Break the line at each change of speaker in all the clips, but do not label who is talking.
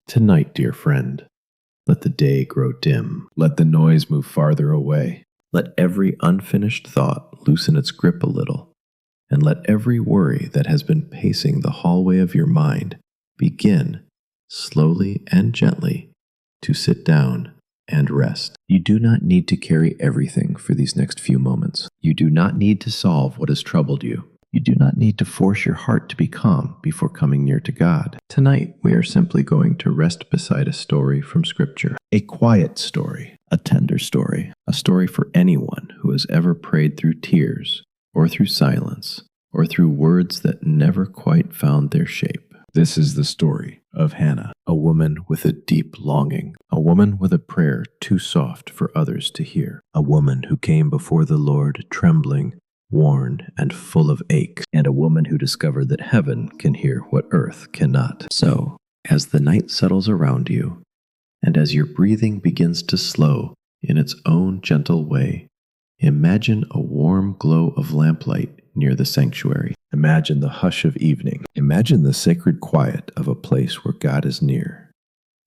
Tonight, dear friend, let the day grow dim. Let the noise move farther away. Let every unfinished thought loosen its grip a little. And let every worry that has been pacing the hallway of your mind begin, slowly and gently, to sit down and rest. You do not need to carry everything for these next few moments. You do not need to solve what has troubled you. You do not need to force your heart to be calm before coming near to God. Tonight, we are simply going to rest beside a story from Scripture. A quiet story, a tender story, a story for anyone who has ever prayed through tears, or through silence, or through words that never quite found their shape. This is the story of Hannah, a woman with a deep longing, a woman with a prayer too soft for others to hear, a woman who came before the Lord trembling, worn, and full of ache, and a woman who discovered that heaven can hear what earth cannot. So, as the night settles around you, and as your breathing begins to slow in its own gentle way, imagine a warm glow of lamplight near the sanctuary. Imagine the hush of evening. Imagine the sacred quiet of a place where God is near,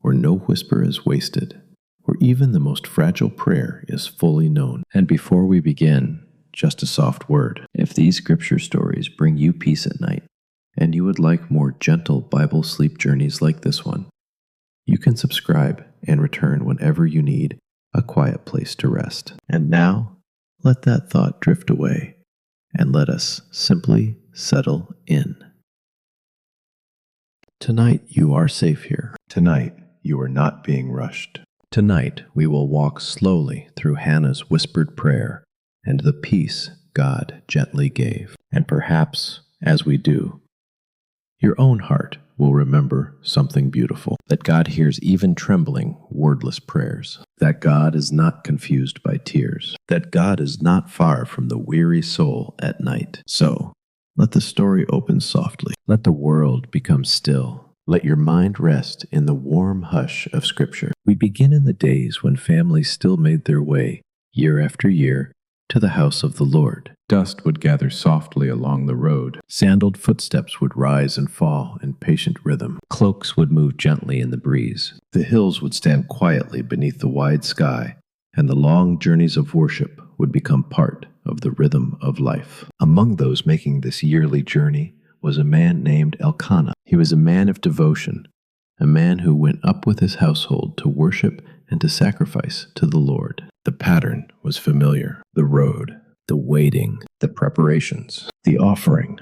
where no whisper is wasted, where even the most fragile prayer is fully known. And before we begin, just a soft word. If these scripture stories bring you peace at night, and you would like more gentle Bible sleep journeys like this one, you can subscribe and return whenever you need a quiet place to rest. And now, let that thought drift away, and let us simply settle in. Tonight you are safe here. Tonight you are not being rushed. Tonight we will walk slowly through Hannah's whispered prayer and the peace God gently gave. And perhaps, as we do, your own heart will remember something beautiful, that God hears even trembling, wordless prayers, that God is not confused by tears, that God is not far from the weary soul at night. So, let the story open softly. Let the world become still. Let your mind rest in the warm hush of Scripture. We begin in the days when families still made their way, year after year, to the house of the Lord. Dust would gather softly along the road. Sandaled footsteps would rise and fall in patient rhythm. Cloaks would move gently in the breeze. The hills would stand quietly beneath the wide sky, and the long journeys of worship would become part of the rhythm of life. Among those making this yearly journey was a man named Elkanah. He was a man of devotion, a man who went up with his household to worship and to sacrifice to the Lord. The pattern was familiar. The road, the waiting, the preparations, the offering,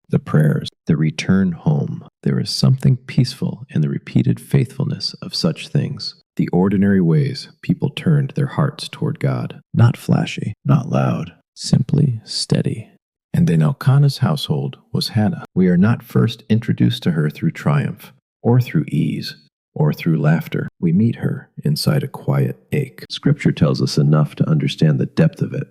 the prayers, the return home. There is something peaceful in the repeated faithfulness of such things. The ordinary ways people turned their hearts toward God. Not flashy, not loud, simply steady. And in Elkanah's household was Hannah. We are not first introduced to her through triumph, or through ease, or through laughter. We meet her inside a quiet ache. Scripture tells us enough to understand the depth of it,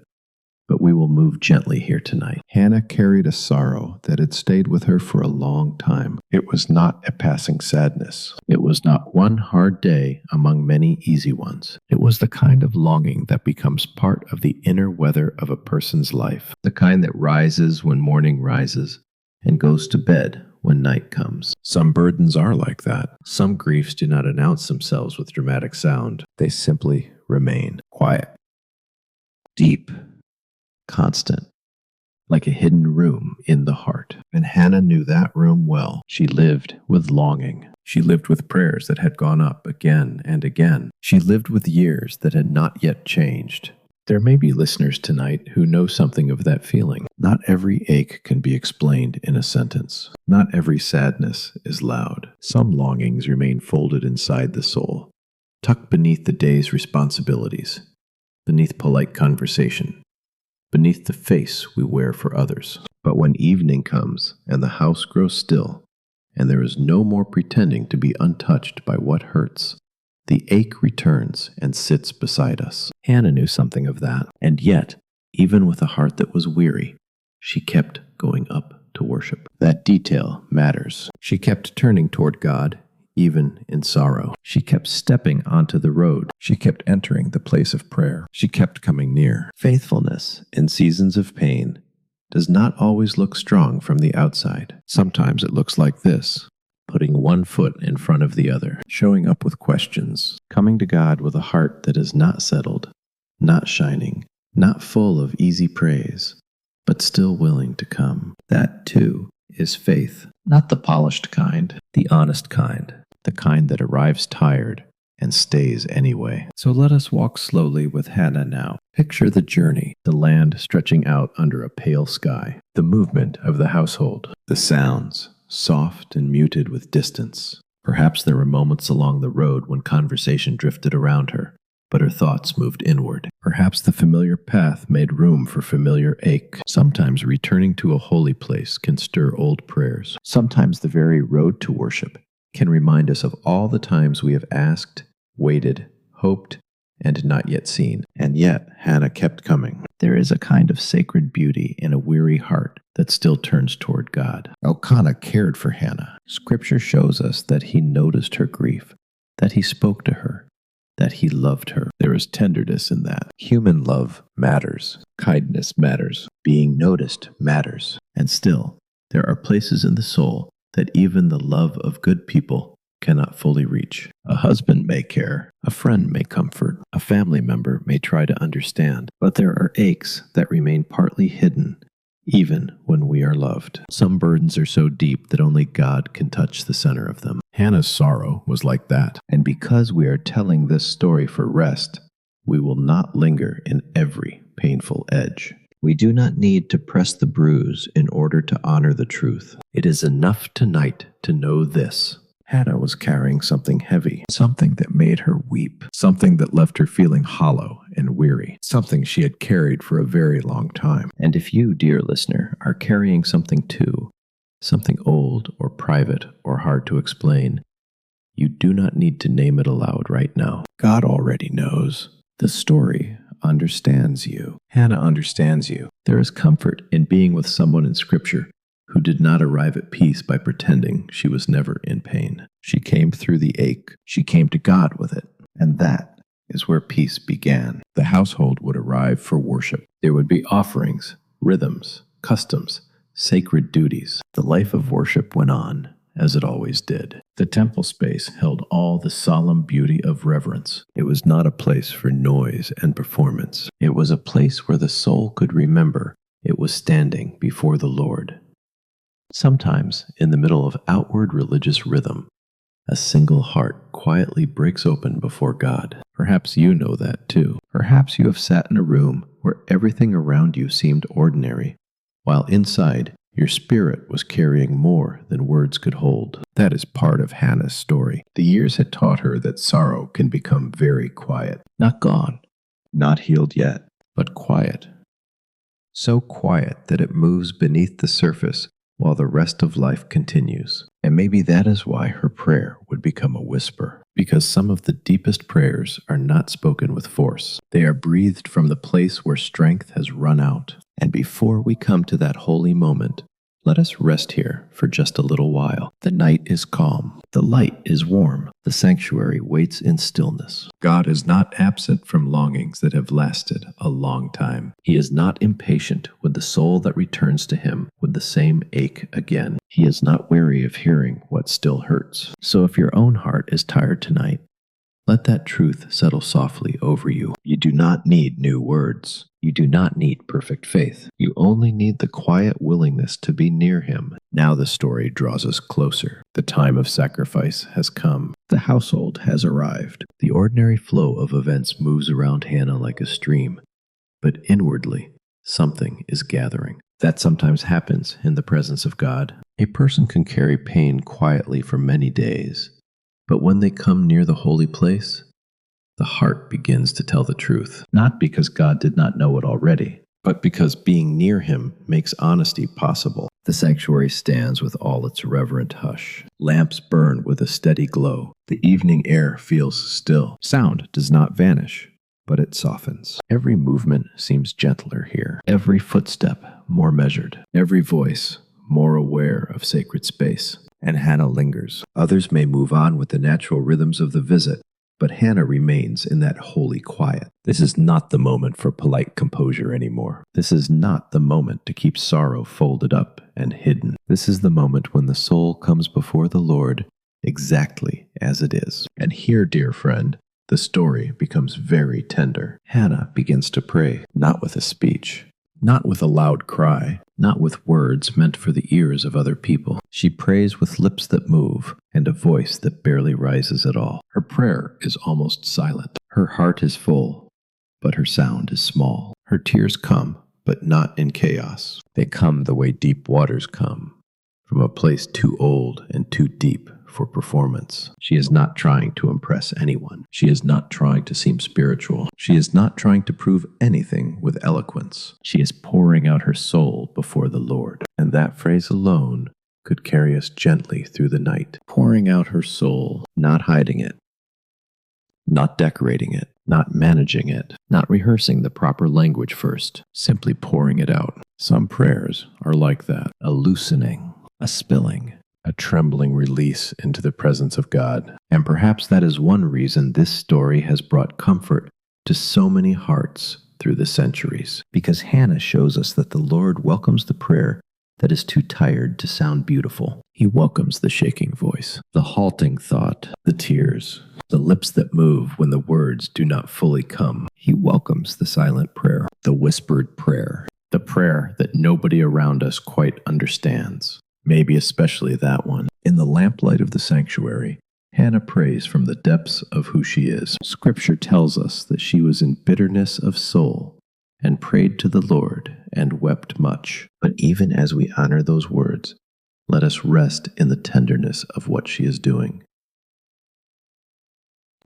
but we will move gently here tonight. Hannah carried a sorrow that had stayed with her for a long time. It was not a passing sadness. It was not one hard day among many easy ones. It was the kind of longing that becomes part of the inner weather of a person's life, the kind that rises when morning rises and goes to bed when night comes. Some burdens are like that. Some griefs do not announce themselves with dramatic sound. They simply remain quiet, deep, constant, like a hidden room in the heart. And Hannah knew that room well. She lived with longing. She lived with prayers that had gone up again and again. She lived with years that had not yet changed. There may be listeners tonight who know something of that feeling. Not every ache can be explained in a sentence. Not every sadness is loud. Some longings remain folded inside the soul, tucked beneath the day's responsibilities, beneath polite conversation, beneath the face we wear for others. But when evening comes and the house grows still, and there is no more pretending to be untouched by what hurts, the ache returns and sits beside us. Hannah knew something of that, and yet, even with a heart that was weary, she kept going up to worship. That detail matters. She kept turning toward God, even in sorrow. She kept stepping onto the road. She kept entering the place of prayer. She kept coming near. Faithfulness in seasons of pain does not always look strong from the outside. Sometimes it looks like this. putting one foot in front of the other, showing up with questions, coming to God with a heart that is not settled, not shining, not full of easy praise, but still willing to come. That, too, is faith. Not the polished kind, the honest kind, the kind that arrives tired and stays anyway. So let us walk slowly with Hannah now. Picture the journey, the land stretching out under a pale sky, the movement of the household, the sounds, soft and muted with distance. Perhaps there were moments along the road when conversation drifted around her, but her thoughts moved inward. Perhaps the familiar path made room for familiar ache. Sometimes returning to a holy place can stir old prayers. Sometimes the very road to worship can remind us of all the times we have asked, waited, hoped, and not yet seen. And yet, Hannah kept coming. There is a kind of sacred beauty in a weary heart that still turns toward God. Elkanah cared for Hannah. Scripture shows us that he noticed her grief, that he spoke to her, that he loved her. There is tenderness in that. Human love matters. Kindness matters. Being noticed matters. And still, there are places in the soul that even the love of good people cannot fully reach. A husband may care, a friend may comfort, a family member may try to understand, but there are aches that remain partly hidden, even when we are loved. Some burdens are so deep that only God can touch the center of them. Hannah's sorrow was like that, and because we are telling this story for rest, we will not linger in every painful edge. We do not need to press the bruise in order to honor the truth. It is enough tonight to know this. Hannah was carrying something heavy, something that made her weep, something that left her feeling hollow and weary, something she had carried for a very long time. And if you, dear listener, are carrying something too, something old or private or hard to explain, you do not need to name it aloud right now. God already knows. The story understands you. Hannah understands you. There is comfort in being with someone in Scripture who did not arrive at peace by pretending she was never in pain. She came through the ache. She came to God with it. And that is where peace began. The household would arrive for worship. There would be offerings, rhythms, customs, sacred duties. The life of worship went on, as it always did. The temple space held all the solemn beauty of reverence. It was not a place for noise and performance. It was a place where the soul could remember it was standing before the Lord. Sometimes, in the middle of outward religious rhythm, a single heart quietly breaks open before God. Perhaps you know that too. Perhaps you have sat in a room where everything around you seemed ordinary, while inside, your spirit was carrying more than words could hold. That is part of Hannah's story. The years had taught her that sorrow can become very quiet. Not gone, not healed yet, but quiet. So quiet that it moves beneath the surface while the rest of life continues. And maybe that is why her prayer would become a whisper. Because some of the deepest prayers are not spoken with force. They are breathed from the place where strength has run out. And before we come to that holy moment, let us rest here for just a little while. The night is calm. The light is warm. The sanctuary waits in stillness. God is not absent from longings that have lasted a long time. He is not impatient with the soul that returns to him with the same ache again. He is not weary of hearing what still hurts. So if your own heart is tired tonight, let that truth settle softly over you. You do not need new words. You do not need perfect faith. You only need the quiet willingness to be near him. Now the story draws us closer. The time of sacrifice has come. The household has arrived. The ordinary flow of events moves around Hannah like a stream, but inwardly, something is gathering. That sometimes happens in the presence of God. A person can carry pain quietly for many days, but when they come near the holy place, the heart begins to tell the truth, not because God did not know it already, but because being near him makes honesty possible. The sanctuary stands with all its reverent hush. Lamps burn with a steady glow. The evening air feels still. Sound does not vanish, but it softens. Every movement seems gentler here. Every footstep more measured. Every voice more aware of sacred space. And Hannah lingers. Others may move on with the natural rhythms of the visit, But Hannah remains in that holy quiet. This is not the moment for polite composure anymore. This is not the moment to keep sorrow folded up and hidden. This is the moment when the soul comes before the Lord exactly as it is. And here, dear friend, the story becomes very tender. Hannah begins to pray, not with a speech, not with a loud cry, not with words meant for the ears of other people. She prays with lips that move and a voice that barely rises at all. Her prayer is almost silent. Her heart is full, but her sound is small. Her tears come, but not in chaos. They come the way deep waters come, from a place too old and too deep for performance. She is not trying to impress anyone. She is not trying to seem spiritual. She is not trying to prove anything with eloquence. She is pouring out her soul before the Lord. And that phrase alone could carry us gently through the night. Pouring out her soul, not hiding it, not decorating it, not managing it, not rehearsing the proper language first, simply pouring it out. Some prayers are like that, a loosening, a spilling, a trembling release into the presence of God. And perhaps that is one reason this story has brought comfort to so many hearts through the centuries, because Hannah shows us that the Lord welcomes the prayer that is too tired to sound beautiful. He welcomes the shaking voice, the halting thought, the tears, the lips that move when the words do not fully come. He welcomes the silent prayer, the whispered prayer, the prayer that nobody around us quite understands. Maybe especially that one. In the lamplight of the sanctuary, Hannah prays from the depths of who she is. Scripture tells us that she was in bitterness of soul and prayed to the Lord and wept much. But even as we honor those words, let us rest in the tenderness of what she is doing.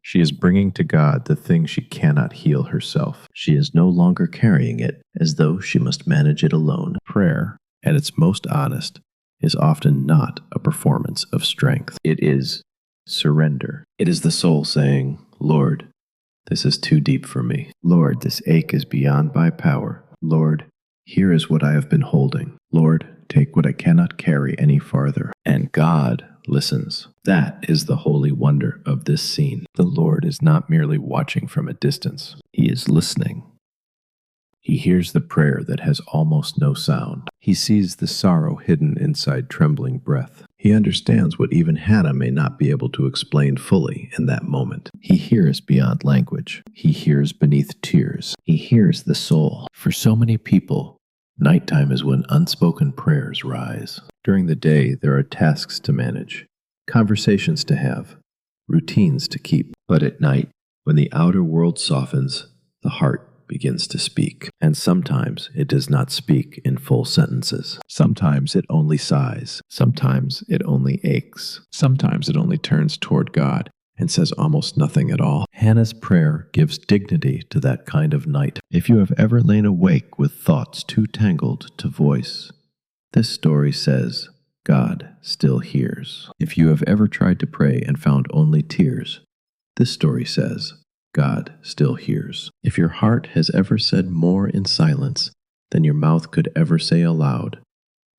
She is bringing to God the thing she cannot heal herself. She is no longer carrying it as though she must manage it alone. Prayer, at its most honest, is often not a performance of strength. It is surrender. It is the soul saying, Lord, this is too deep for me. Lord, this ache is beyond my power. Lord, here is what I have been holding. Lord, take what I cannot carry any farther. And God listens. That is the holy wonder of this scene. The Lord is not merely watching from a distance. He is listening. He hears the prayer that has almost no sound. He sees the sorrow hidden inside trembling breath. He understands what even Hannah may not be able to explain fully in that moment. He hears beyond language. He hears beneath tears. He hears the soul. For so many people, nighttime is when unspoken prayers rise. During the day, there are tasks to manage, conversations to have, routines to keep. But at night, when the outer world softens, the heart begins to speak. And sometimes it does not speak in full sentences. Sometimes it only sighs. Sometimes it only aches. Sometimes it only turns toward God and says almost nothing at all. Hannah's prayer gives dignity to that kind of night. If you have ever lain awake with thoughts too tangled to voice, this story says, God still hears. If you have ever tried to pray and found only tears, this story says, God still hears. If your heart has ever said more in silence than your mouth could ever say aloud,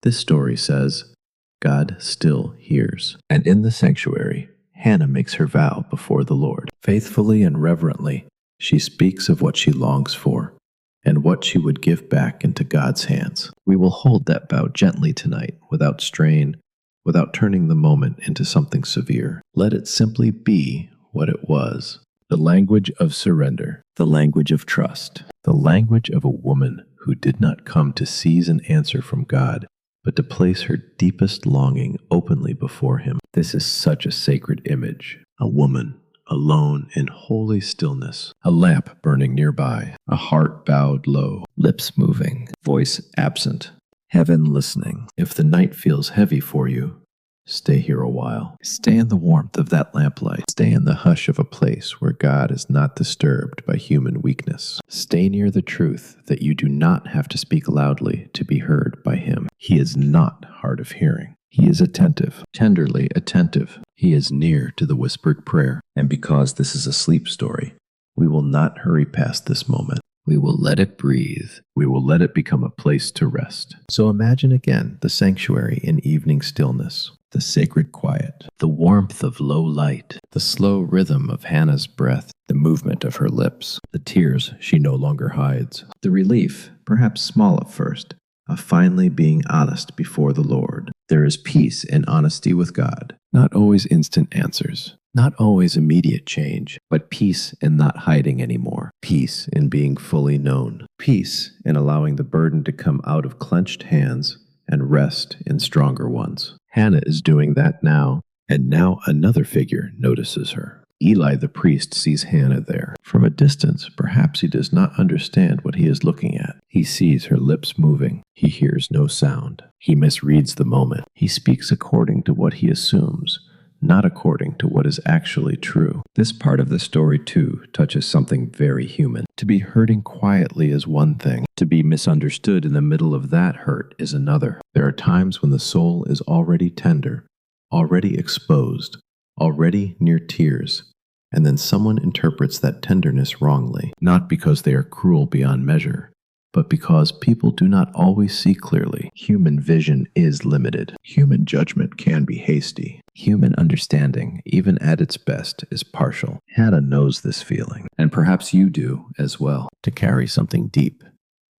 this story says, God still hears. And in the sanctuary, Hannah makes her vow before the Lord. Faithfully and reverently, she speaks of what she longs for and what she would give back into God's hands. We will hold that vow gently tonight, without strain, without turning the moment into something severe. Let it simply be what it was. The language of surrender, the language of trust, the language of a woman who did not come to seize an answer from God, but to place her deepest longing openly before Him. This is such a sacred image. A woman alone in holy stillness, a lamp burning nearby, a heart bowed low, lips moving, voice absent, heaven listening. If the night feels heavy for you, stay here a while. Stay in the warmth of that lamplight. Stay in the hush of a place where God is not disturbed by human weakness. Stay near the truth that you do not have to speak loudly to be heard by Him. He is not hard of hearing. He is attentive, tenderly attentive. He is near to the whispered prayer. And because this is a sleep story, we will not hurry past this moment. We will let it breathe. We will let it become a place to rest. So imagine again the sanctuary in evening stillness. the sacred quiet, the warmth of low light, the slow rhythm of Hannah's breath, the movement of her lips, the tears she no longer hides, the relief, perhaps small at first, of finally being honest before the Lord. There is peace in honesty with God, not always instant answers, not always immediate change, but peace in not hiding anymore, peace in being fully known, peace in allowing the burden to come out of clenched hands and rest in stronger ones. Hannah is doing that now, and now another figure notices her. Eli the priest sees Hannah there. From a distance, perhaps he does not understand what he is looking at. He sees her lips moving. He hears no sound. He misreads the moment. He speaks according to what he assumes, not according to what is actually true. This part of the story, too, touches something very human. To be hurting quietly is one thing. To be misunderstood in the middle of that hurt is another. There are times when the soul is already tender, already exposed, already near tears, and then someone interprets that tenderness wrongly, not because they are cruel beyond measure, but because people do not always see clearly. Human vision is limited. Human judgment can be hasty. Human understanding, even at its best, is partial. Hannah knows this feeling, and perhaps you do as well, to carry something deep,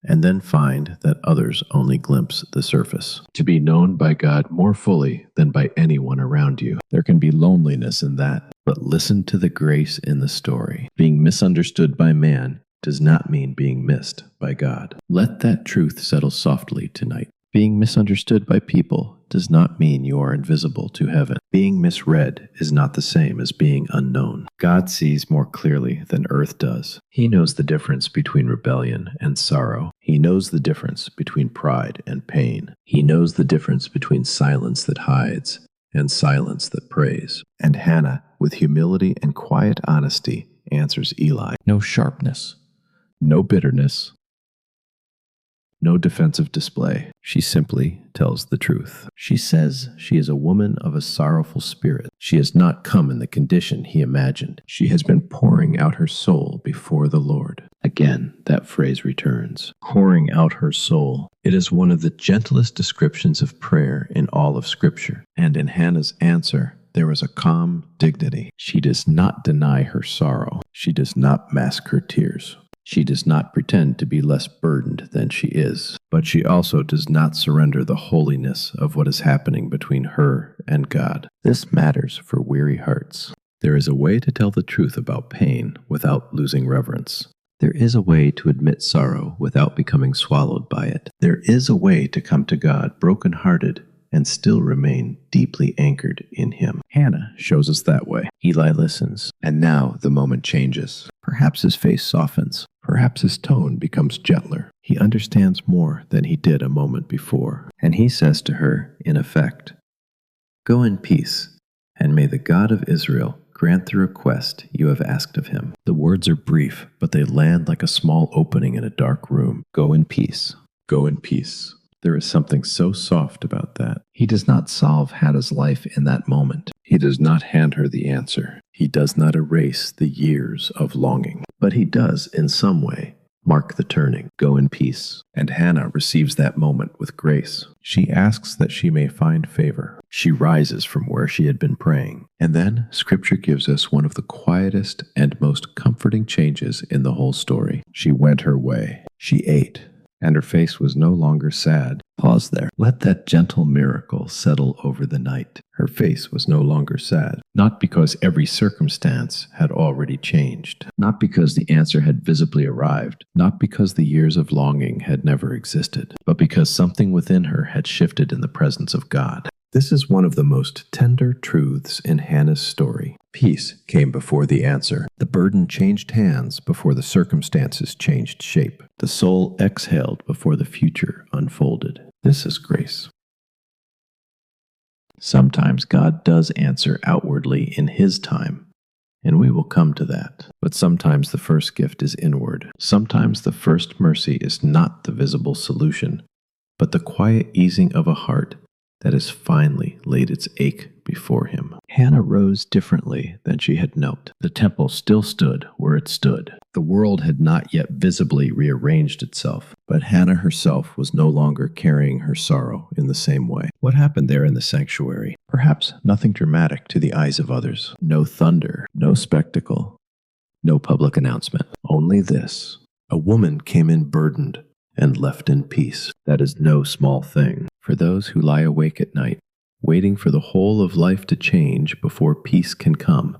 and then find that others only glimpse the surface. To be known by God more fully than by anyone around you. There can be loneliness in that, but listen to the grace in the story. Being misunderstood by man does not mean being missed by God. Let that truth settle softly tonight. Being misunderstood by people does not mean you are invisible to heaven. Being misread is not the same as being unknown. God sees more clearly than earth does. He knows the difference between rebellion and sorrow. He knows the difference between pride and pain. He knows the difference between silence that hides and silence that prays. And Hannah, with humility and quiet honesty, answers Eli. No sharpness, no bitterness, no defensive display. She simply tells the truth. She says she is a woman of a sorrowful spirit. She has not come in the condition he imagined. She has been pouring out her soul before the Lord. Again, that phrase returns. Pouring out her soul. It is one of the gentlest descriptions of prayer in all of Scripture. And in Hannah's answer, there is a calm dignity. She does not deny her sorrow. She does not mask her tears. She does not pretend to be less burdened than she is, but she also does not surrender the holiness of what is happening between her and God. This matters for weary hearts. There is a way to tell the truth about pain without losing reverence. There is a way to admit sorrow without becoming swallowed by it. There is a way to come to God brokenhearted and still remain deeply anchored in Him. Hannah shows us that way. Eli listens, and now the moment changes. Perhaps his face softens. Perhaps his tone becomes gentler. He understands more than he did a moment before. And he says to her, in effect, "Go in peace, and may the God of Israel grant the request you have asked of him." The words are brief, but they land like a small opening in a dark room. Go in peace. Go in peace. There is something so soft about that. He does not solve Hannah's life in that moment. He does not hand her the answer. He does not erase the years of longing. But he does, in some way, mark the turning. Go in peace. And Hannah receives that moment with grace. She asks that she may find favor. She rises from where she had been praying. And then Scripture gives us one of the quietest and most comforting changes in the whole story. She went her way. She ate, and her face was no longer sad. Pause there. Let that gentle miracle settle over the night. Her face was no longer sad, not because every circumstance had already changed, not because the answer had visibly arrived, not because the years of longing had never existed, but because something within her had shifted in the presence of God. This is one of the most tender truths in Hannah's story. Peace came before the answer. The burden changed hands before the circumstances changed shape. The soul exhaled before the future unfolded. This is grace. Sometimes God does answer outwardly in His time, and we will come to that. But sometimes the first gift is inward. Sometimes the first mercy is not the visible solution, but the quiet easing of a heart that has finally laid its ache before him. Hannah rose differently than she had knelt. The temple still stood where it stood. The world had not yet visibly rearranged itself, but Hannah herself was no longer carrying her sorrow in the same way. What happened there in the sanctuary? Perhaps nothing dramatic to the eyes of others. No thunder, no spectacle, no public announcement. Only this: a woman came in burdened and left in peace. That is no small thing. For those who lie awake at night, waiting for the whole of life to change before peace can come,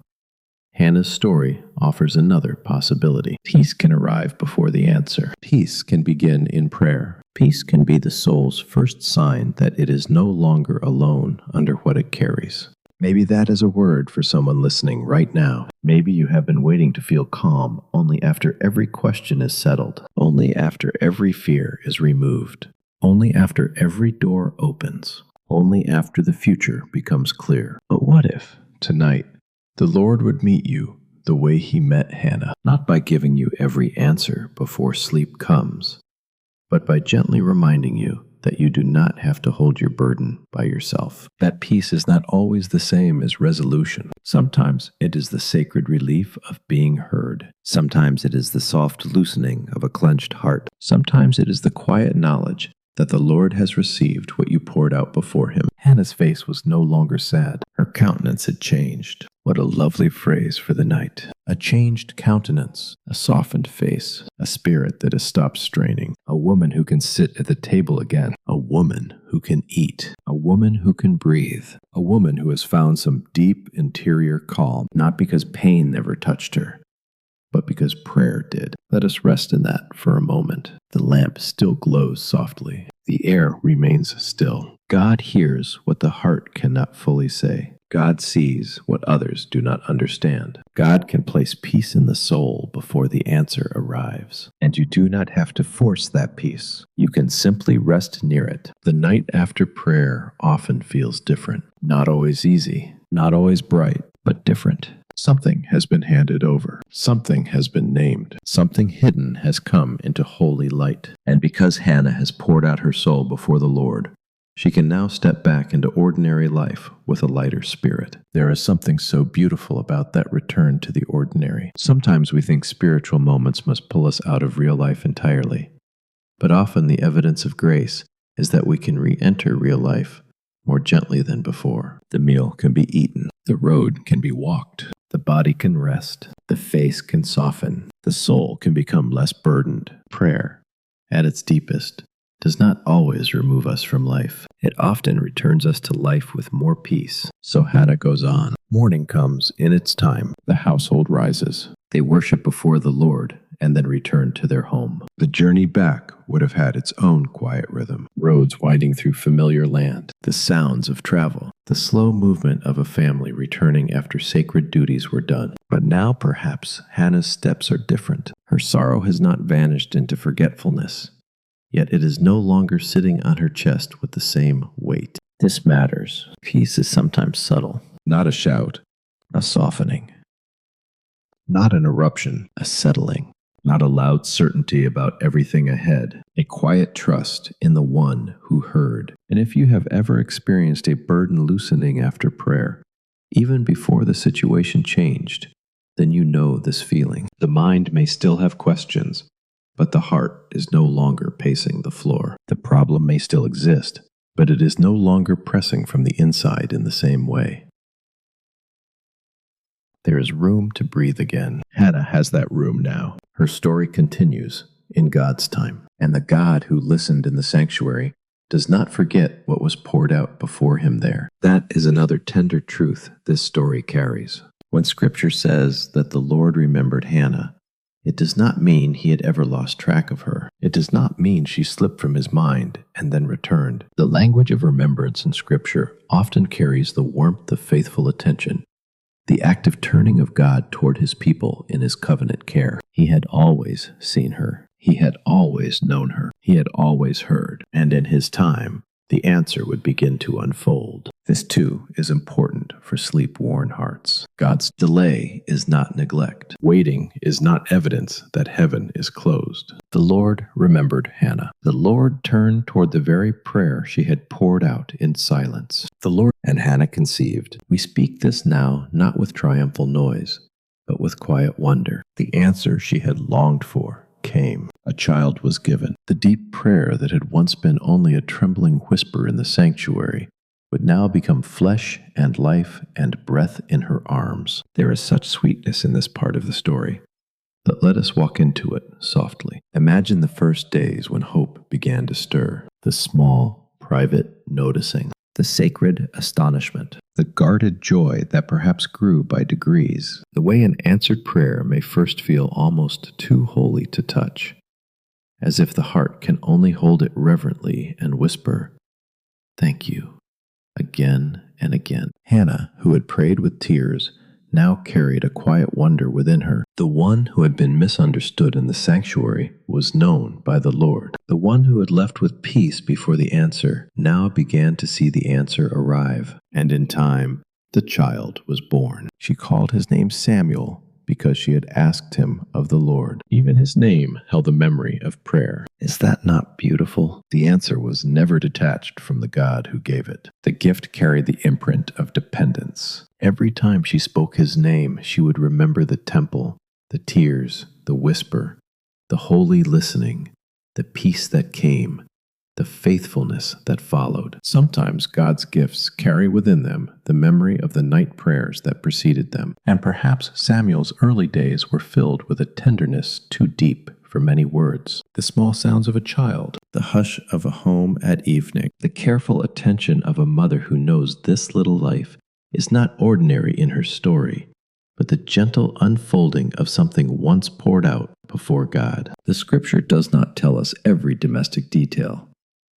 Hannah's story offers another possibility. Peace can arrive before the answer. Peace can begin in prayer. Peace can be the soul's first sign that it is no longer alone under what it carries. Maybe that is a word for someone listening right now. Maybe you have been waiting to feel calm only after every question is settled, only after every fear is removed, only after every door opens, only after the future becomes clear. But what if, tonight, the Lord would meet you the way he met Hannah, not by giving you every answer before sleep comes, but by gently reminding you that you do not have to hold your burden by yourself. That peace is not always the same as resolution. Sometimes it is the sacred relief of being heard. Sometimes it is the soft loosening of a clenched heart. Sometimes it is the quiet knowledge that the Lord has received what you poured out before him. Hannah's face was no longer sad. Her countenance had changed. What a lovely phrase for the night. A changed countenance, a softened face, a spirit that has stopped straining, a woman who can sit at the table again, a woman who can eat, a woman who can breathe, a woman who has found some deep interior calm, not because pain never touched her, but because prayer did. Let us rest in that for a moment. The lamp still glows softly. The air remains still. God hears what the heart cannot fully say. God sees what others do not understand. God can place peace in the soul before the answer arrives. And you do not have to force that peace. You can simply rest near it. The night after prayer often feels different. Not always easy, not always bright, but different. Something has been handed over. Something has been named. Something hidden has come into holy light. And because Hannah has poured out her soul before the Lord, she can now step back into ordinary life with a lighter spirit. There is something so beautiful about that return to the ordinary. Sometimes we think spiritual moments must pull us out of real life entirely, but often the evidence of grace is that we can re-enter real life more gently than before. The meal can be eaten. The road can be walked. The body can rest. The face can soften. The soul can become less burdened. Prayer, at its deepest, does not always remove us from life. It often returns us to life with more peace. So Hannah goes on. Morning comes in its time. The household rises. They worship before the Lord and then return to their home. The journey back would have had its own quiet rhythm. Roads winding through familiar land. The sounds of travel. The slow movement of a family returning after sacred duties were done. But now perhaps Hannah's steps are different. Her sorrow has not vanished into forgetfulness. Yet it is no longer sitting on her chest with the same weight. This matters. Peace is sometimes subtle. Not a shout, a softening. Not an eruption, a settling. Not a loud certainty about everything ahead. A quiet trust in the one who heard. And if you have ever experienced a burden loosening after prayer, even before the situation changed, then you know this feeling. The mind may still have questions, but the heart is no longer pacing the floor. The problem may still exist, but it is no longer pressing from the inside in the same way. There is room to breathe again. Hannah has that room now. Her story continues in God's time. And the God who listened in the sanctuary does not forget what was poured out before him there. That is another tender truth this story carries. When Scripture says that the Lord remembered Hannah, it does not mean he had ever lost track of her. It does not mean she slipped from his mind and then returned. The language of remembrance in Scripture often carries the warmth of faithful attention, the active turning of God toward his people in his covenant care. He had always seen her. He had always known her. He had always heard. And in his time, the answer would begin to unfold. This too is important for sleep-worn hearts. God's delay is not neglect. Waiting is not evidence that heaven is closed. The Lord remembered Hannah. The Lord turned toward the very prayer she had poured out in silence. The Lord and Hannah conceived. We speak this now not with triumphal noise, but with quiet wonder. The answer she had longed for came. A child was given. The deep prayer that had once been only a trembling whisper in the sanctuary would now become flesh and life and breath in her arms. There is such sweetness in this part of the story. But let us walk into it softly. Imagine the first days when hope began to stir. The small, private noticing. The sacred astonishment. The guarded joy that perhaps grew by degrees. The way an answered prayer may first feel almost too holy to touch, as if the heart can only hold it reverently and whisper, "Thank you," again and again. Hannah, who had prayed with tears, now carried a quiet wonder within her. The one who had been misunderstood in the sanctuary was known by the Lord. The one who had left with peace before the answer now began to see the answer arrive, and in time the child was born. She called his name Samuel because she had asked him of the Lord. Even his name held the memory of prayer. Is that not beautiful? The answer was never detached from the God who gave it. The gift carried the imprint of dependence. Every time she spoke his name, she would remember the temple, the tears, the whisper, the holy listening, the peace that came, the faithfulness that followed. Sometimes God's gifts carry within them the memory of the night prayers that preceded them, and perhaps Samuel's early days were filled with a tenderness too deep for many words. The small sounds of a child, the hush of a home at evening, the careful attention of a mother who knows this little life is not ordinary in her story, but the gentle unfolding of something once poured out before God. The scripture does not tell us every domestic detail,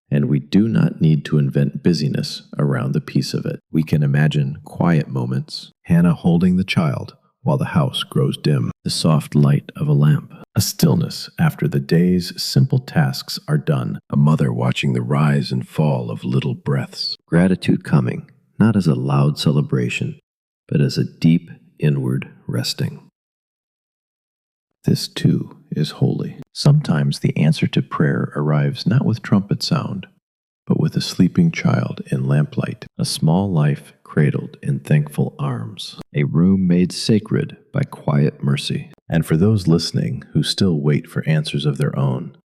and we do not need to invent busyness around the peace of it. We can imagine quiet moments, Hannah holding the child while the house grows dim, the soft light of a lamp, a stillness after the day's simple tasks are done, a mother watching the rise and fall of little breaths, gratitude coming, not as a loud celebration, but as a deep inward resting. This too is holy. Sometimes the answer to prayer arrives not with trumpet sound, but with a sleeping child in lamplight, a small life cradled in thankful arms, a room made sacred by quiet mercy. And for those listening who still wait for answers of their own,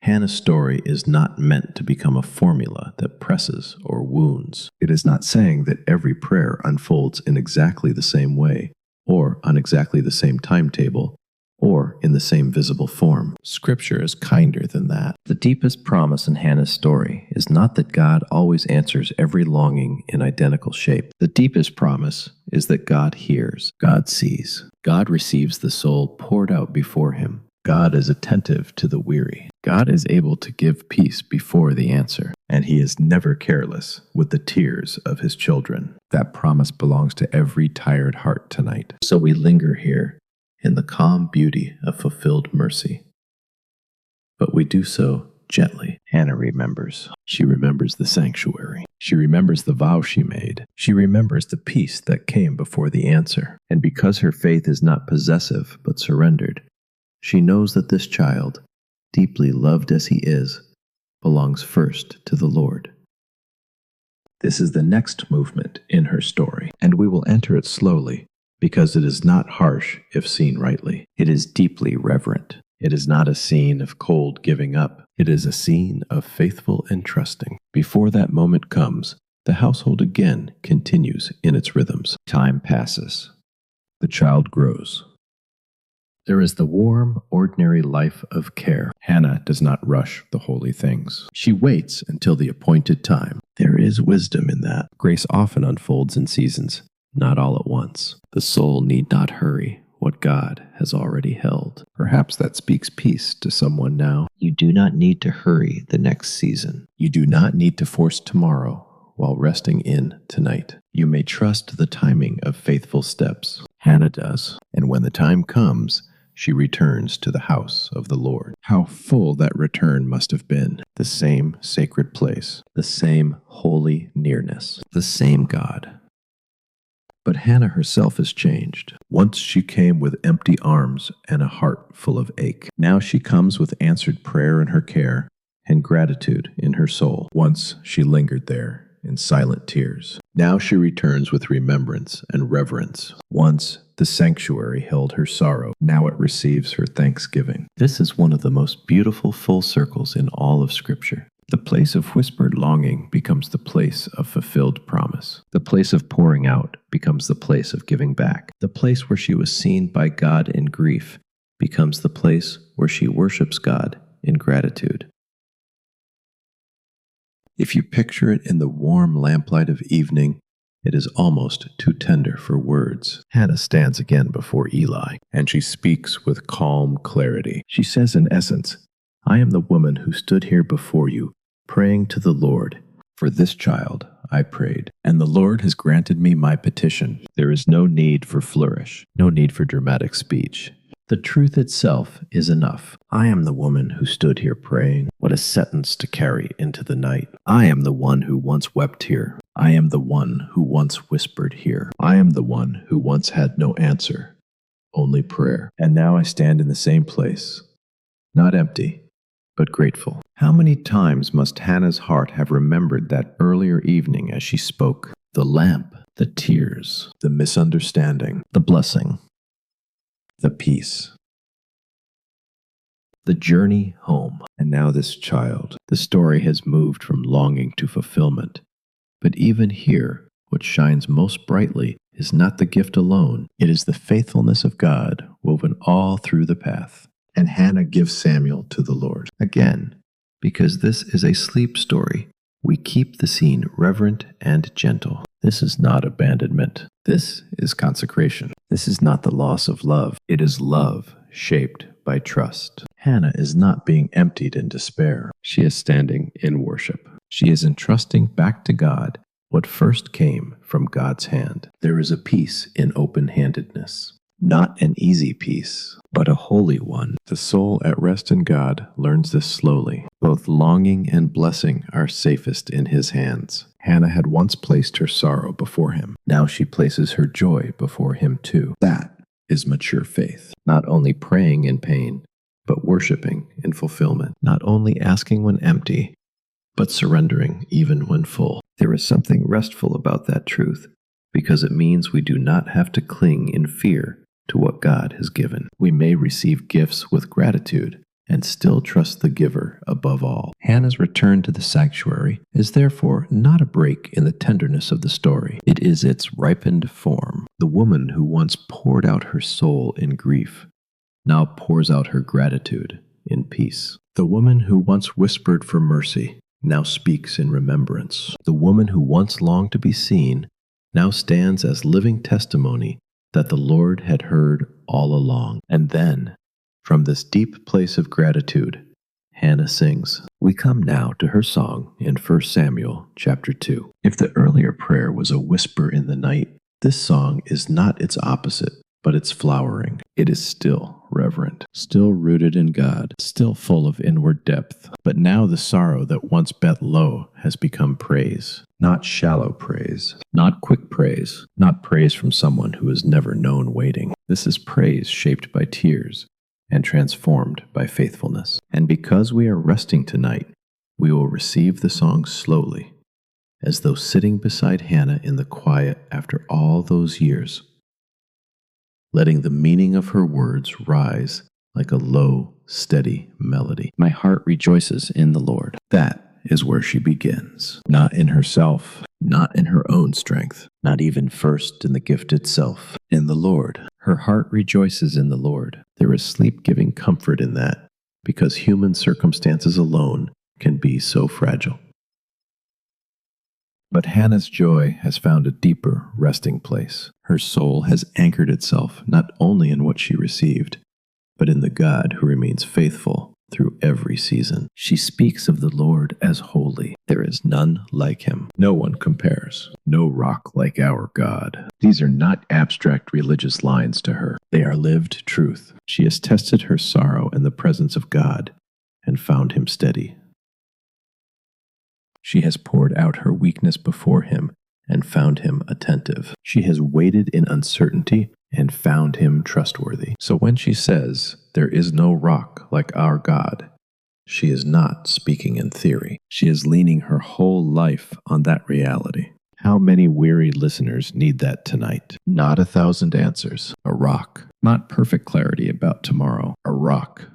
Hannah's story is not meant to become a formula that presses or wounds. It is not saying that every prayer unfolds in exactly the same way, or on exactly the same timetable, or in the same visible form. Scripture is kinder than that. The deepest promise in Hannah's story is not that God always answers every longing in identical shape. The deepest promise is that God hears, God sees, God receives the soul poured out before him. God is attentive to the weary. God is able to give peace before the answer, and he is never careless with the tears of his children. That promise belongs to every tired heart tonight. So we linger here in the calm beauty of fulfilled mercy. But we do so gently. Hannah remembers. She remembers the sanctuary. She remembers the vow she made. She remembers the peace that came before the answer. And because her faith is not possessive but surrendered, she knows that this child, deeply loved as he is, belongs first to the Lord. This is the next movement in her story, and we will enter it slowly, because it is not harsh if seen rightly. It is deeply reverent. It is not a scene of cold giving up. It is a scene of faithful entrusting. Before that moment comes, the household again continues in its rhythms. Time passes. The child grows. There is the warm, ordinary life of care. Hannah does not rush the holy things. She waits until the appointed time. There is wisdom in that. Grace often unfolds in seasons, not all at once. The soul need not hurry what God has already held. Perhaps that speaks peace to someone now. You do not need to hurry the next season. You do not need to force tomorrow while resting in tonight. You may trust the timing of faithful steps. Hannah does. And when the time comes, she returns to the house of the Lord. How full that return must have been. The same sacred place, the same holy nearness, the same God. But Hannah herself has changed. Once she came with empty arms and a heart full of ache. Now she comes with answered prayer in her care and gratitude in her soul. Once she lingered there in silent tears. Now she returns with remembrance and reverence. Once the sanctuary held her sorrow. Now it receives her thanksgiving. This is one of the most beautiful full circles in all of Scripture. The place of whispered longing becomes the place of fulfilled promise. The place of pouring out becomes the place of giving back. The place where she was seen by God in grief becomes the place where she worships God in gratitude. If you picture it in the warm lamplight of evening, it is almost too tender for words. Hannah stands again before Eli, and she speaks with calm clarity. She says in essence, I am the woman who stood here before you, praying to the Lord. For this child I prayed, and the Lord has granted me my petition. There is no need for flourish, no need for dramatic speech. The truth itself is enough. I am the woman who stood here praying. What a sentence to carry into the night. I am the one who once wept here. I am the one who once whispered here. I am the one who once had no answer, only prayer. And now I stand in the same place, not empty, but grateful. How many times must Hannah's heart have remembered that earlier evening as she spoke? The lamp, the tears, the misunderstanding, the blessing, the peace, the journey home. And now this child. The story has moved from longing to fulfillment. But even here, what shines most brightly is not the gift alone. It is the faithfulness of God woven all through the path. And Hannah gives Samuel to the Lord. Again, because this is a sleep story, we keep the scene reverent and gentle. This is not abandonment. This is consecration. This is not the loss of love. It is love shaped by trust. Hannah is not being emptied in despair. She is standing in worship. She is entrusting back to God what first came from God's hand. There is a peace in open-handedness. Not an easy peace, but a holy one. The soul at rest in God learns this slowly. Both longing and blessing are safest in His hands. Hannah had once placed her sorrow before Him. Now she places her joy before Him too. That is mature faith. Not only praying in pain, but worshiping in fulfillment. Not only asking when empty, but surrendering even when full. There is something restful about that truth, because it means we do not have to cling in fear to what God has given. We may receive gifts with gratitude and still trust the giver above all. Hannah's return to the sanctuary is therefore not a break in the tenderness of the story. It is its ripened form. The woman who once poured out her soul in grief now pours out her gratitude in peace. The woman who once whispered for mercy now speaks in remembrance. The woman who once longed to be seen now stands as living testimony that the Lord had heard all along. And then, from this deep place of gratitude, Hannah sings. We come now to her song in 1 Samuel chapter 2. If the earlier prayer was a whisper in the night, this song is not its opposite, but its flowering. It is still reverent, still rooted in God, still full of inward depth. But now the sorrow that once bent low has become praise. Not shallow praise, not quick praise, not praise from someone who has never known waiting. This is praise shaped by tears and transformed by faithfulness. And because we are resting tonight, we will receive the song slowly, as though sitting beside Hannah in the quiet after all those years, letting the meaning of her words rise like a low, steady melody. My heart rejoices in the Lord. That is where she begins. Not in herself, not in her own strength, not even first in the gift itself. In the Lord. Her heart rejoices in the Lord. There is sleep-giving comfort in that, because human circumstances alone can be so fragile. But Hannah's joy has found a deeper resting place. Her soul has anchored itself not only in what she received, but in the God who remains faithful through every season. She speaks of the Lord as holy. There is none like him. No one compares. No rock like our God. These are not abstract religious lines to her. They are lived truth. She has tested her sorrow in the presence of God and found him steady. She has poured out her weakness before him and found him attentive. She has waited in uncertainty and found him trustworthy. So when she says, "There is no rock like our God," she is not speaking in theory. She is leaning her whole life on that reality. How many weary listeners need that tonight? Not 1,000 answers. A rock. Not perfect clarity about tomorrow. A rock.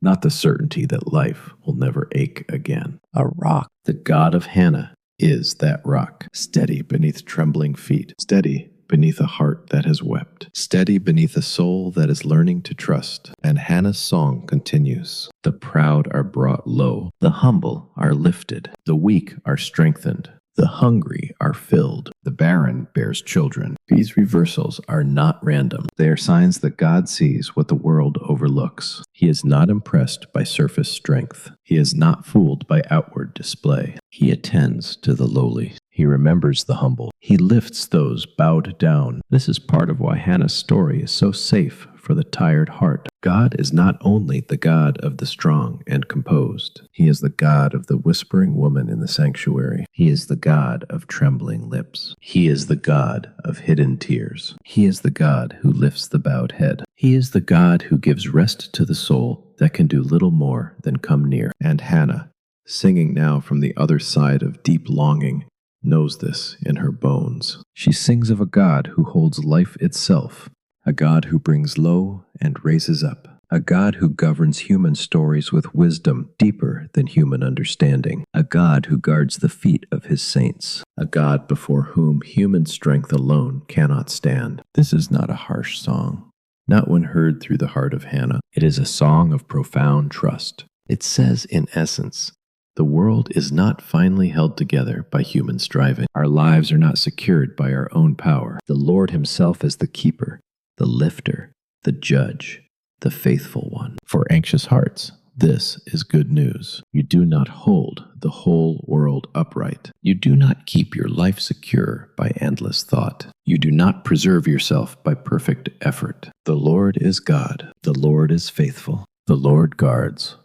Not the certainty that life will never ache again. A rock. The God of Hannah is that rock. Steady beneath trembling feet. Steady beneath a heart that has wept. Steady beneath a soul that is learning to trust. And Hannah's song continues. The proud are brought low. The humble are lifted. The weak are strengthened. The hungry are filled. The barren bears children. These reversals are not random. They are signs that God sees what the world overlooks. He is not impressed by surface strength. He is not fooled by outward display. He attends to the lowly. He remembers the humble. He lifts those bowed down. This is part of why Hannah's story is so safe for the tired heart. God is not only the God of the strong and composed. He is the God of the whispering woman in the sanctuary. He is the God of trembling lips. He is the God of hidden tears. He is the God who lifts the bowed head. He is the God who gives rest to the soul that can do little more than come near. And Hannah, singing now from the other side of deep longing, knows this in her bones. She sings of a God who holds life itself, a God who brings low and raises up, a God who governs human stories with wisdom deeper than human understanding, a God who guards the feet of his saints, a God before whom human strength alone cannot stand. This is not a harsh song, not when heard through the heart of Hannah. It is a song of profound trust. It says, in essence, the world is not finally held together by human striving. Our lives are not secured by our own power. The Lord himself is the keeper, the lifter, the judge, the faithful one. For anxious hearts, this is good news. You do not hold the whole world upright. You do not keep your life secure by endless thought. You do not preserve yourself by perfect effort. The Lord is God. The Lord is faithful. The Lord guards.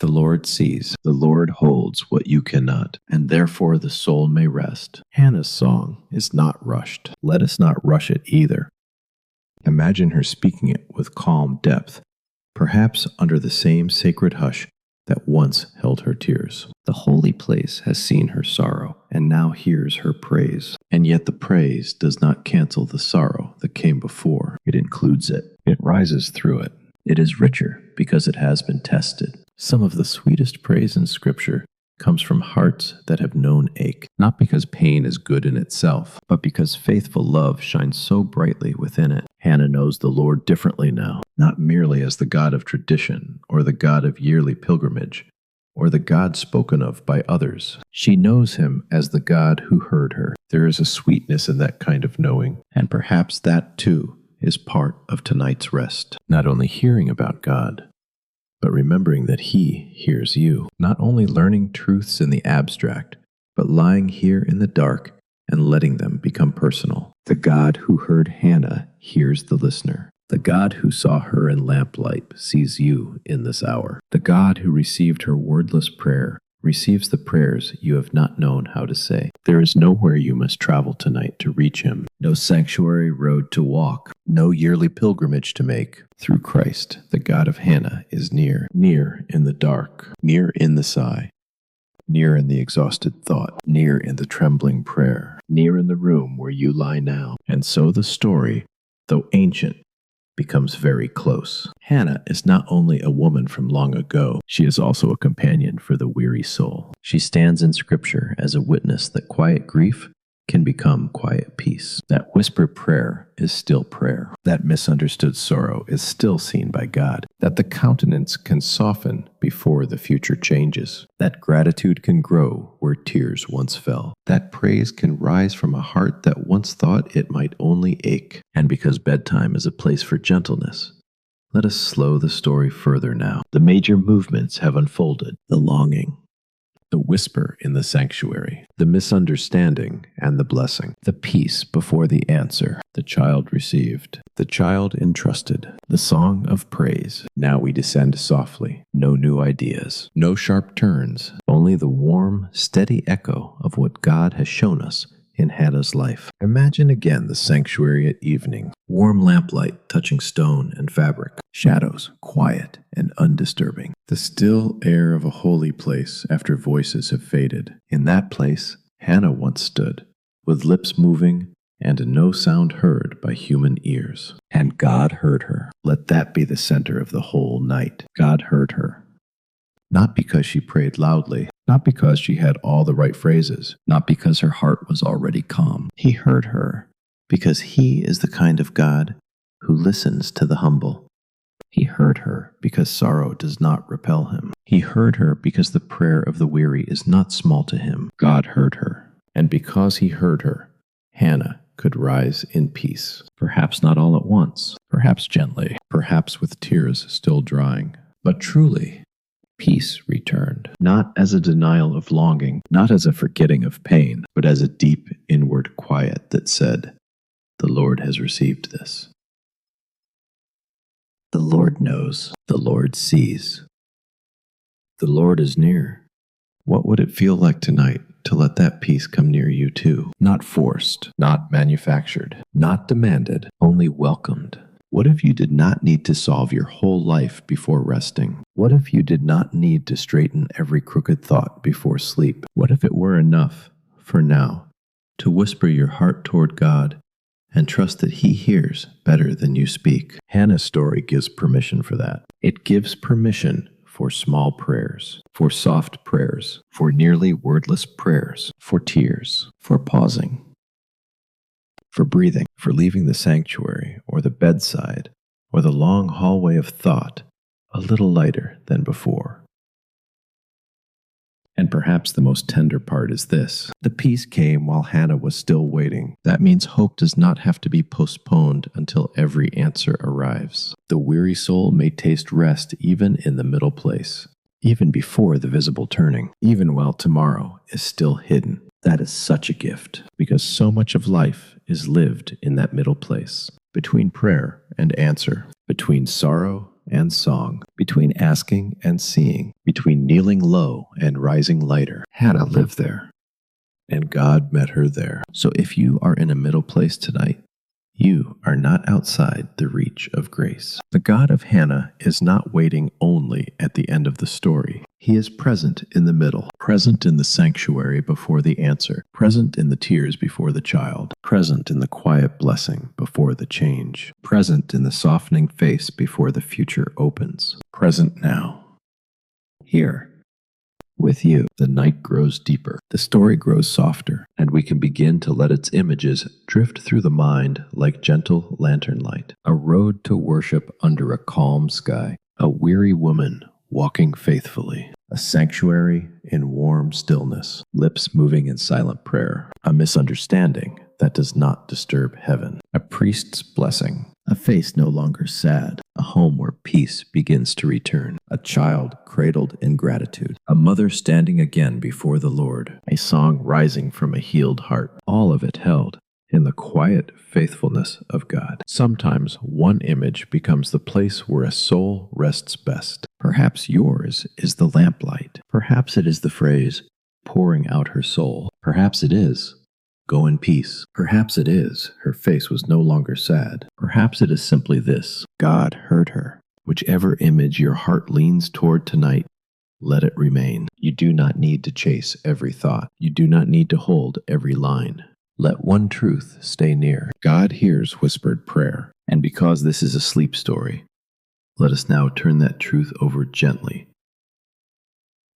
The Lord sees. The Lord holds what you cannot, and therefore the soul may rest. Hannah's song is not rushed. Let us not rush it either. Imagine her speaking it with calm depth, perhaps under the same sacred hush that once held her tears. The holy place has seen her sorrow, and now hears her praise. And yet the praise does not cancel the sorrow that came before. It includes it. It rises through it. It is richer because it has been tested. Some of the sweetest praise in Scripture comes from hearts that have known ache, not because pain is good in itself, but because faithful love shines so brightly within it. Hannah knows the Lord differently now, not merely as the God of tradition, or the God of yearly pilgrimage, or the God spoken of by others. She knows him as the God who heard her. There is a sweetness in that kind of knowing, and perhaps that too is part of tonight's rest. Not only hearing about God, but remembering that he hears you. Not only learning truths in the abstract, but lying here in the dark and letting them become personal. The God who heard Hannah hears the listener. The God who saw her in lamplight sees you in this hour. The God who received her wordless prayer receives the prayers you have not known how to say. There is nowhere you must travel tonight to reach him. No sanctuary road to walk. No yearly pilgrimage to make. Through Christ, the God of Hannah is near. Near in the dark. Near in the sigh. Near in the exhausted thought. Near in the trembling prayer. Near in the room where you lie now. And so the story, though ancient, becomes very close. Hannah is not only a woman from long ago, she is also a companion for the weary soul. She stands in Scripture as a witness that quiet grief can become quiet peace. That whispered prayer is still prayer. That misunderstood sorrow is still seen by God. That the countenance can soften before the future changes. That gratitude can grow where tears once fell. That praise can rise from a heart that once thought it might only ache. And because bedtime is a place for gentleness, Let us slow the story further now. The major movements have unfolded. The longing, the whisper in the sanctuary, the misunderstanding and the blessing, the peace before the answer, the child received, the child entrusted, the song of praise. Now we descend softly. No new ideas, no sharp turns, only the warm, steady echo of what God has shown us in Hannah's life. Imagine again the sanctuary at evening, warm lamplight touching stone and fabric, shadows quiet and undisturbing, the still air of a holy place after voices have faded. In that place, Hannah once stood, with lips moving and no sound heard by human ears. And God heard her. Let that be the center of the whole night. God heard her. Not because she prayed loudly, not because she had all the right phrases, not because her heart was already calm. He heard her because He is the kind of God who listens to the humble. He heard her because sorrow does not repel Him. He heard her because the prayer of the weary is not small to Him. God heard her, and because He heard her, Hannah could rise in peace. Perhaps not all at once, perhaps gently, perhaps with tears still drying, but truly, peace returned, not as a denial of longing, not as a forgetting of pain, but as a deep inward quiet that said, "The Lord has received this." The Lord knows, the Lord sees. The Lord is near. What would it feel like tonight to let that peace come near you too? Not forced, not manufactured, not demanded, only welcomed. What if you did not need to solve your whole life before resting? What if you did not need to straighten every crooked thought before sleep? What if it were enough, for now, to whisper your heart toward God and trust that He hears better than you speak? Hannah's story gives permission for that. It gives permission for small prayers, for soft prayers, for nearly wordless prayers, for tears, for pausing, for breathing, for leaving the sanctuary or the bedside or the long hallway of thought a little lighter than before. And perhaps the most tender part is this. The peace came while Hannah was still waiting. That means hope does not have to be postponed until every answer arrives. The weary soul may taste rest even in the middle place, even before the visible turning, even while tomorrow is still hidden. That is such a gift, because so much of life is lived in that middle place, between prayer and answer, between sorrow and song, between asking and seeing, between kneeling low and rising lighter. Hannah lived there, and God met her there. So if you are in a middle place tonight, you are not outside the reach of grace. The God of Hannah is not waiting only at the end of the story. He is present in the middle, present in the sanctuary before the answer, present in the tears before the child, present in the quiet blessing before the change, present in the softening face before the future opens, present now, here, with you. The night grows deeper, the story grows softer, and we can begin to let its images drift through the mind like gentle lantern light. A road to worship under a calm sky, a weary woman walking faithfully, a sanctuary in warm stillness, lips moving in silent prayer, a misunderstanding that does not disturb heaven, a priest's blessing, a face no longer sad, a home where peace begins to return, a child cradled in gratitude, a mother standing again before the Lord, a song rising from a healed heart, all of it held in the quiet faithfulness of God. Sometimes one image becomes the place where a soul rests best. Perhaps yours is the lamplight. Perhaps it is the phrase, pouring out her soul. Perhaps it is, go in peace. Perhaps it is, her face was no longer sad. Perhaps it is simply this, God heard her. Whichever image your heart leans toward tonight, let it remain. You do not need to chase every thought. You do not need to hold every line. Let one truth stay near. God hears whispered prayer. And because this is a sleep story, let us now turn that truth over gently,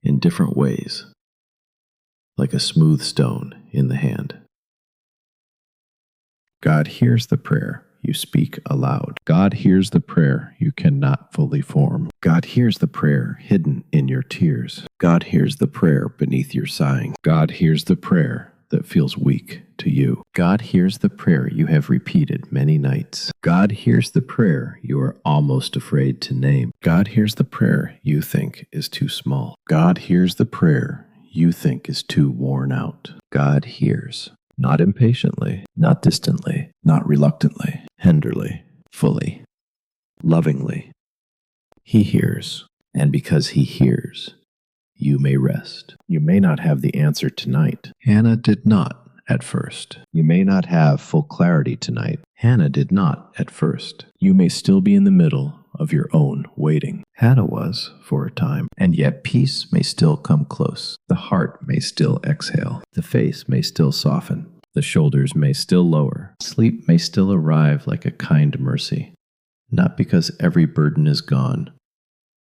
in different ways, like a smooth stone in the hand. God hears the prayer you speak aloud. God hears the prayer you cannot fully form. God hears the prayer hidden in your tears. God hears the prayer beneath your sighing. God hears the prayer that feels weak to you. God hears the prayer you have repeated many nights. God hears the prayer you are almost afraid to name. God hears the prayer you think is too small. God hears the prayer you think is too worn out. God hears, not impatiently, not distantly, not reluctantly, tenderly, fully, lovingly. He hears, and because he hears, you may rest. You may not have the answer tonight. Hannah did not at first. You may not have full clarity tonight. Hannah did not at first. You may still be in the middle of your own waiting. Hannah was for a time, and yet peace may still come close. The heart may still exhale. The face may still soften. The shoulders may still lower. Sleep may still arrive like a kind mercy. Not because every burden is gone,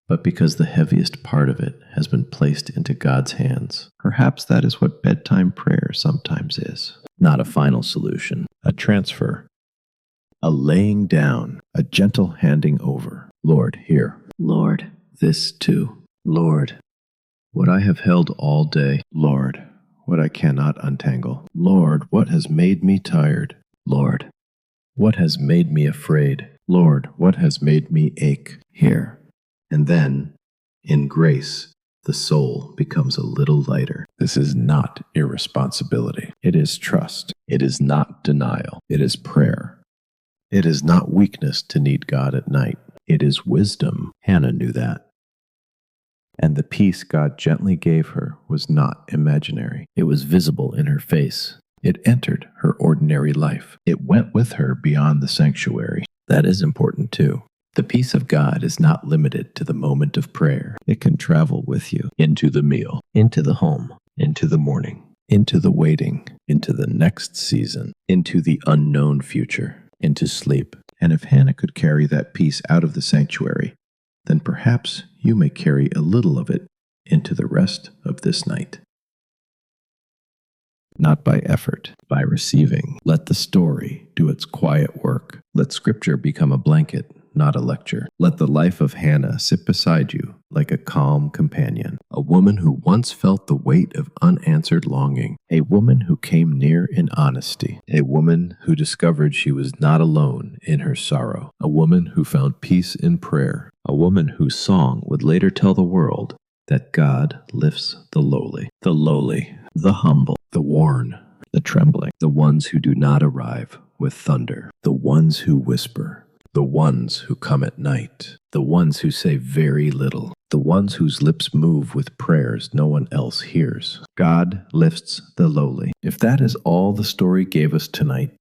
but because the heaviest part of it has been placed into God's hands. Perhaps that is what bedtime prayer sometimes is. Not a final solution, a transfer, a laying down, a gentle handing over. Lord, here. Lord, this too. Lord, what I have held all day. Lord, what I cannot untangle. Lord, what has made me tired. Lord, what has made me afraid. Lord, what has made me ache. Here. And then, in grace, the soul becomes a little lighter. This is not irresponsibility. It is trust. It is not denial. It is prayer. It is not weakness to need God at night. It is wisdom. Hannah knew that. And the peace God gently gave her was not imaginary. It was visible in her face. It entered her ordinary life. It went with her beyond the sanctuary. That is important too. The peace of God is not limited to the moment of prayer. It can travel with you into the meal, into the home, into the morning, into the waiting, into the next season, into the unknown future, into sleep. And if Hannah could carry that peace out of the sanctuary, then perhaps you may carry a little of it into the rest of this night. Not by effort, by receiving. Let the story do its quiet work. Let Scripture become a blanket, not a lecture. Let the life of Hannah sit beside you like a calm companion, a woman who once felt the weight of unanswered longing, a woman who came near in honesty, a woman who discovered she was not alone in her sorrow, a woman who found peace in prayer, a woman whose song would later tell the world that God lifts the lowly, the humble, the worn, the trembling, the ones who do not arrive with thunder, the ones who whisper, the ones who come at night, the ones who say very little, the ones whose lips move with prayers no one else hears. God lifts the lowly. If that is all the story gave us tonight,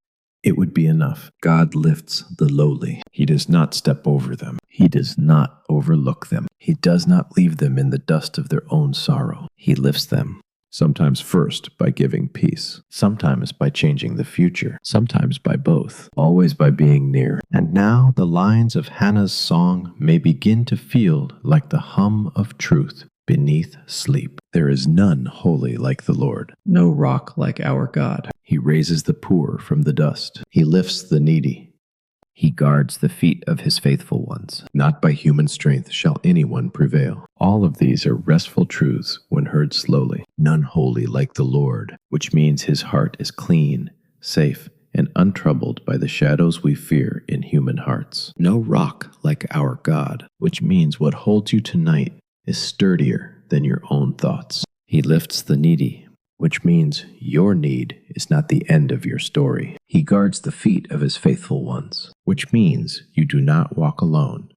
it would be enough. God lifts the lowly. He does not step over them. He does not overlook them. He does not leave them in the dust of their own sorrow. He lifts them. Sometimes first by giving peace, sometimes by changing the future, sometimes by both, always by being near. And now the lines of Hannah's song may begin to feel like the hum of truth beneath sleep. There is none holy like the Lord, no rock like our God. He raises the poor from the dust. He lifts the needy. He guards the feet of his faithful ones. Not by human strength shall anyone prevail. All of these are restful truths when heard slowly. None holy like the Lord, which means his heart is clean, safe, and untroubled by the shadows we fear in human hearts. No rock like our God, which means what holds you tonight is sturdier than your own thoughts. He lifts the needy, which means your need is not the end of your story. He guards the feet of his faithful ones, which means you do not walk alone,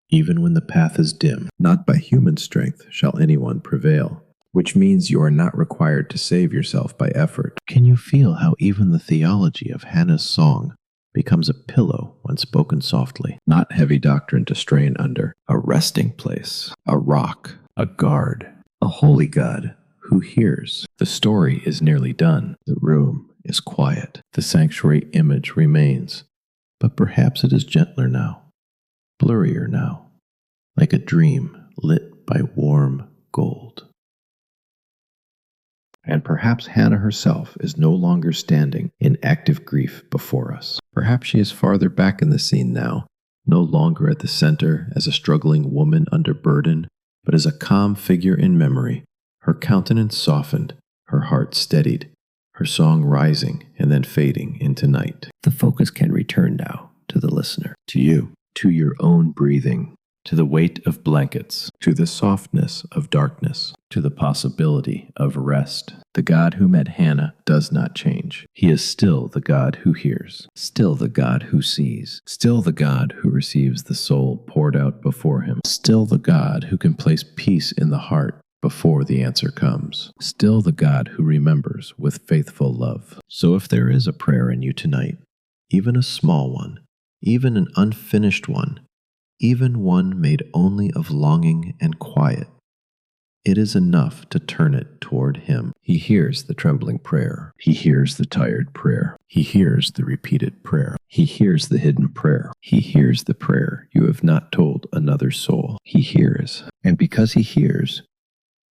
even when the path is dim. Not by human strength shall anyone prevail, which means you are not required to save yourself by effort. Can you feel how even the theology of Hannah's song becomes a pillow when spoken softly? Not heavy doctrine to strain under, a resting place, a rock, a guard, a holy God who hears. The story is nearly done. The room is quiet. The sanctuary image remains. But perhaps it is gentler now, blurrier now, like a dream lit by warm gold. And perhaps Hannah herself is no longer standing in active grief before us. Perhaps she is farther back in the scene now, no longer at the center as a struggling woman under burden, but as a calm figure in memory, her countenance softened, her heart steadied, her song rising and then fading into night. The focus can return now to the listener, to you, to your own breathing, to the weight of blankets, to the softness of darkness, to the possibility of rest. The God who met Hannah does not change. He is still the God who hears, still the God who sees, still the God who receives the soul poured out before him, still the God who can place peace in the heart before the answer comes, still the God who remembers with faithful love. So if there is a prayer in you tonight, even a small one, even an unfinished one, even one made only of longing and quiet, it is enough to turn it toward him. He hears the trembling prayer. He hears the tired prayer. He hears the repeated prayer. He hears the hidden prayer. He hears the prayer you have not told another soul. He hears. And because he hears,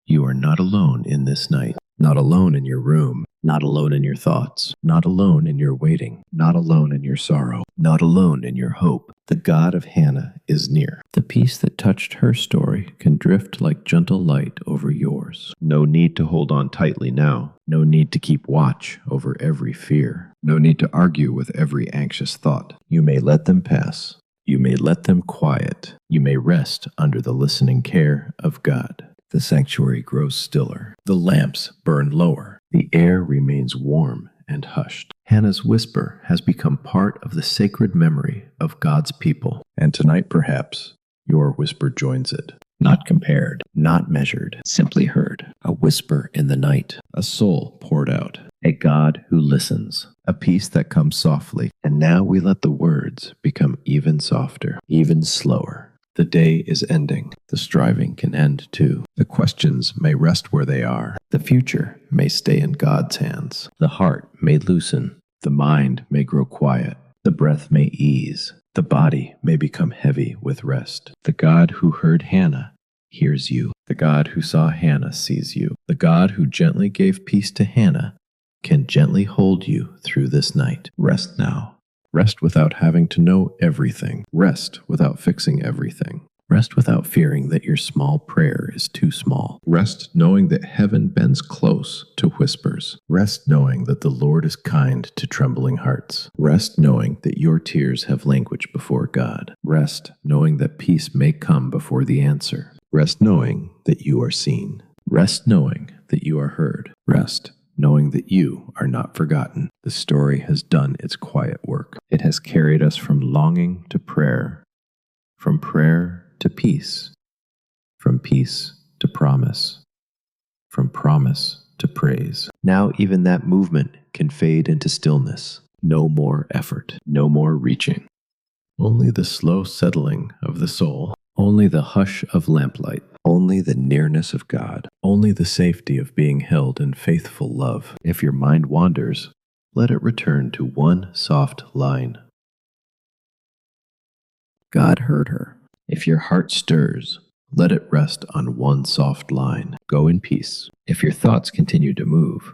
you are not alone in this night. Not alone in your room. Not alone in your thoughts. Not alone in your waiting. Not alone in your sorrow. Not alone in your hope. The God of Hannah is near. The peace that touched her story can drift like gentle light over yours. No need to hold on tightly now. No need to keep watch over every fear. No need to argue with every anxious thought. You may let them pass. You may let them quiet. You may rest under the listening care of God. The sanctuary grows stiller. The lamps burn lower. The air remains warm and hushed. Hannah's whisper has become part of the sacred memory of God's people. And tonight, perhaps, your whisper joins it. Not compared, not measured, simply heard. A whisper in the night. A soul poured out. A God who listens. A peace that comes softly. And now we let the words become even softer, even slower. The day is ending. The striving can end too. The questions may rest where they are. The future may stay in God's hands. The heart may loosen. The mind may grow quiet. The breath may ease. The body may become heavy with rest. The God who heard Hannah hears you. The God who saw Hannah sees you. The God who gently gave peace to Hannah can gently hold you through this night. Rest now. Rest without having to know everything. Rest without fixing everything. Rest without fearing that your small prayer is too small. Rest knowing that heaven bends close to whispers. Rest knowing that the Lord is kind to trembling hearts. Rest knowing that your tears have language before God. Rest knowing that peace may come before the answer. Rest knowing that you are seen. Rest knowing that you are heard. Rest knowing that you are not forgotten. The story has done its quiet work. It has carried us from longing to prayer, from prayer to peace, from peace to promise, from promise to praise. Now even that movement can fade into stillness. No more effort, no more reaching. Only the slow settling of the soul, only the hush of lamplight, only the nearness of God, only the safety of being held in faithful love. If your mind wanders, let it return to one soft line. God heard her. If your heart stirs, let it rest on one soft line. Go in peace. If your thoughts continue to move,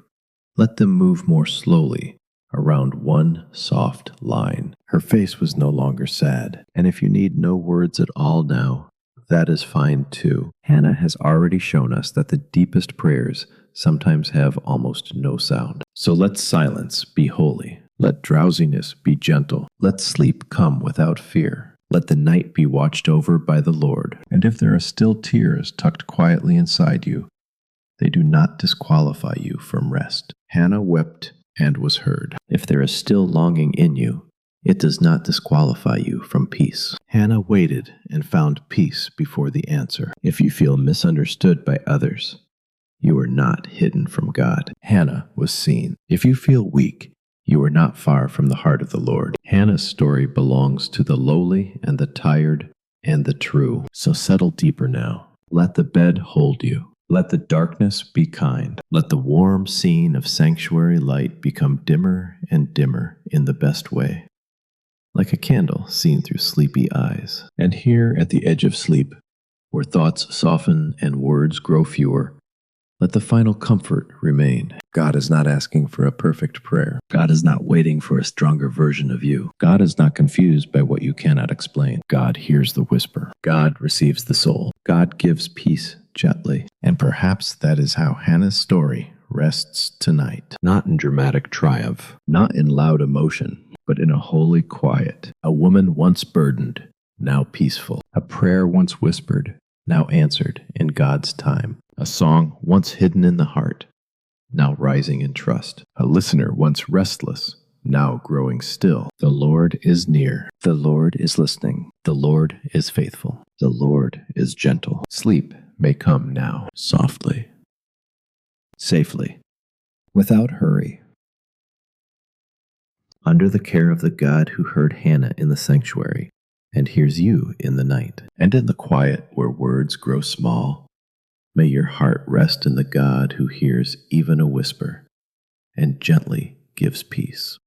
let them move more slowly around one soft line. Her face was no longer sad, and if you need no words at all now, that is fine too. Hannah has already shown us that the deepest prayers sometimes have almost no sound. So let silence be holy. Let drowsiness be gentle. Let sleep come without fear. Let the night be watched over by the Lord. And if there are still tears tucked quietly inside you, they do not disqualify you from rest. Hannah wept and was heard. If there is still longing in you, it does not disqualify you from peace. Hannah waited and found peace before the answer. If you feel misunderstood by others, you are not hidden from God. Hannah was seen. If you feel weak, you are not far from the heart of the Lord. Hannah's story belongs to the lowly and the tired and the true. So settle deeper now. Let the bed hold you. Let the darkness be kind. Let the warm scene of sanctuary light become dimmer and dimmer in the best way, like a candle seen through sleepy eyes. And here at the edge of sleep, where thoughts soften and words grow fewer, let the final comfort remain. God is not asking for a perfect prayer. God is not waiting for a stronger version of you. God is not confused by what you cannot explain. God hears the whisper. God receives the soul. God gives peace gently. And perhaps that is how Hannah's story rests tonight, not in dramatic triumph, not in loud emotion, but in a holy quiet. A woman once burdened, now peaceful. A prayer once whispered, now answered in God's time. A song once hidden in the heart, now rising in trust. A listener once restless, now growing still. The Lord is near. The Lord is listening. The Lord is faithful. The Lord is gentle. Sleep may come now, softly, safely, without hurry. Under the care of the God who heard Hannah in the sanctuary and hears you in the night, and in the quiet where words grow small, may your heart rest in the God who hears even a whisper and gently gives peace.